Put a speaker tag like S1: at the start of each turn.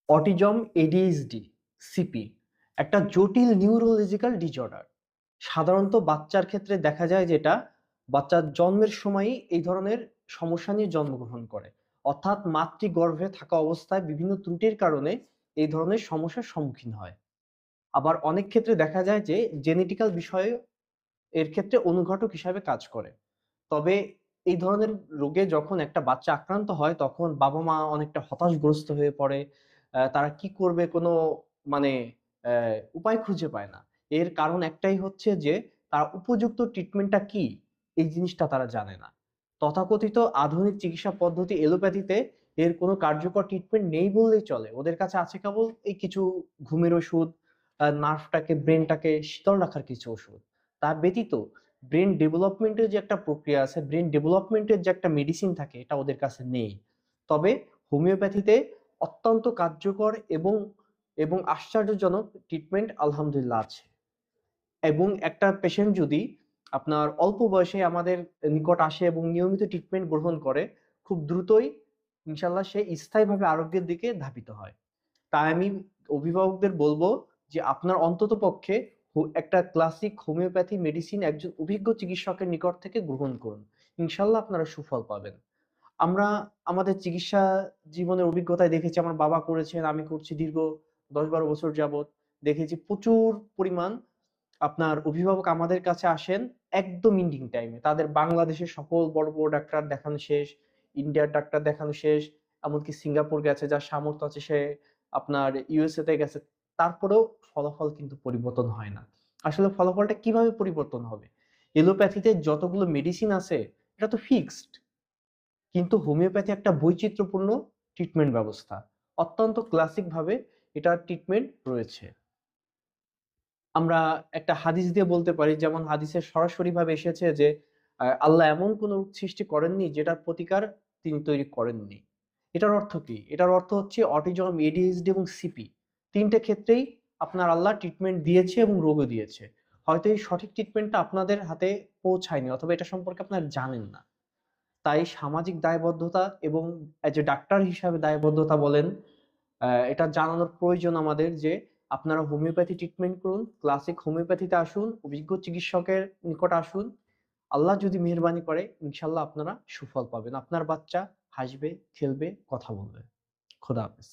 S1: Autism, ADHD, CP একটা জটিল neurological disorder. সাধারণত বাচ্চার ক্ষেত্রে দেখা যায় যেটা বাচ্চার জন্মের সময়ই এই ধরনের সমস্যা নিয়ে জন্মগ্রহণ করে। অর্থাৎ মাতৃগর্ভে থাকা অবস্থায় বিভিন্ন ত্রুটির কারণে এই ধরনের সমস্যার সম্মুখীন হয়। আবার অনেক ক্ষেত্রে দেখা যায় যে জেনেটিক্যাল বিষয়ে এর ক্ষেত্রে অনুঘটক হিসাবে কাজ করে। তবে এই ধরনের রোগে যখন একটা বাচ্চা আক্রান্ত হয় তখন বাবা-মা অনেকটা হতাশগ্রস্ত হয়ে পড়ে। তারা কি করবে কোনো মানে অ্যা উপায় খুঁজে পায় না। এর কারণ একটাই হচ্ছে যে তারা উপযুক্ত ট্রিটমেন্টটা কি? এই জিনিসটা তারা জানে না। তথাকথিত আধুনিক চিকিৎসা পদ্ধতি এলোপ্যাথিতে এর কোনো কার্যকর ট্রিটমেন্ট নেই বললেই চলে। ওদের কাছে আছে কেবল এই কিছু ঘুমের ওষুধ, নার্ভটাকে ব্রেইনটাকে শীতল রাখার কিছু ওষুধ। তা ব্যতীত ব্রেইন ডেভেলপমেন্ট এর যে একটা প্রক্রিয়া আছে, ব্রেইন ডেভেলপমেন্ট এর যে একটা মেডিসিন থাকে এটা ওদের কাছে নেই। তবে হোমিওপ্যাথিতে অত্যন্ত কার্যকর এবং আশ্চর্যজনক ট্রিটমেন্ট আলহামদুলিল্লাহ আছে। এবং একটা পেশেন্ট যদি আপনার অল্প বয়সে আমাদের নিকট আসে এবং নিয়মিত ট্রিটমেন্ট গ্রহণ করে, খুব দ্রুতই ইনশাআল্লাহ সে স্থায়ীভাবে আরোগ্যের দিকে ধাবিত হয়। তাই আমি অভিভাবকদের বলবো যে আপনার অন্ততপক্ষে একটা ক্লাসিক হোমিওপ্যাথি মেডিসিন একজন অভিজ্ঞ চিকিৎসকের নিকট থেকে গ্রহণ করুন। ইনশাআল্লাহ আপনারা সুফল পাবেন। আমরা আমাদের চিকিৎসা জীবনের অভিজ্ঞতায় দেখেছি আমার বাবা করেছেন, আমি করছি দীর্ঘ ১০-১২ বছর যাবৎ। দেখেছি প্রচুর পরিমাণ আপনার অভিভাবক আমাদের কাছে আসেন একদম এন্ডিং টাইমে। তাদের বাংলাদেশের সকল বড়, বড় ডাক্তার দেখানো শেষ, ইন্ডিয়ার ডাক্তার দেখানো শেষ, এমনকি সিঙ্গাপুর গেছে, যার সামর্থ্য আছে সে আপনার ইউএসএ তে গেছে। তারপরেও ফলাফল কিন্তু পরিবর্তন হয় না। আসলে ফলাফলটা কিভাবে পরিবর্তন হবে? এলোপ্যাথিতে যতগুলো মেডিসিন আছে এটা তো ফিক্সড। কিন্তু হোমিওপ্যাথি একটা বৈচিত্র্যপূর্ণ ট্রিটমেন্ট ব্যবস্থা। অত্যন্ত ক্লাসিক ভাবে এটার ট্রিটমেন্ট রয়েছে। আমরা একটা হাদিস দিয়ে বলতে পারি, যেমন হাদিসে সরাসরিভাবে এসেছে যে আল্লাহ এমন কোন রোগ সৃষ্টি করেননি যেটার প্রতিকার তিনি তৈরি করেননি। এটার অর্থ কি? এটার অর্থ হচ্ছে অটিজম, এডিএইচডি এবং সিপি ৩ টে ক্ষেত্রেই আপনার আল্লাহ ট্রিটমেন্ট দিয়েছে এবং রোগও দিয়েছে। হয়তো এই সঠিক ট্রিটমেন্টটা আপনাদের হাতে পৌঁছায়নি অথবা এটা সম্পর্কে আপনারা জানেন না। তাই সামাজিক দায়বদ্ধতা এবং এজ এ ডাক্তার হিসাবে দায়বদ্ধতা বলেন, এটা জানানোর প্রয়োজন আমাদের যে আপনারা হোমিওপ্যাথি ট্রিটমেন্ট করুন, ক্লাসিক হোমিওপ্যাথিতে আসুন, অভিজ্ঞ চিকিৎসকের নিকট আসুন। আল্লাহ যদি মেহেরবানি করে ইনশাআল্লাহ আপনারা সুফল পাবেন। আপনার বাচ্চা হাসবে, খেলবে, কথা বলবে। খোদা হাফেজ।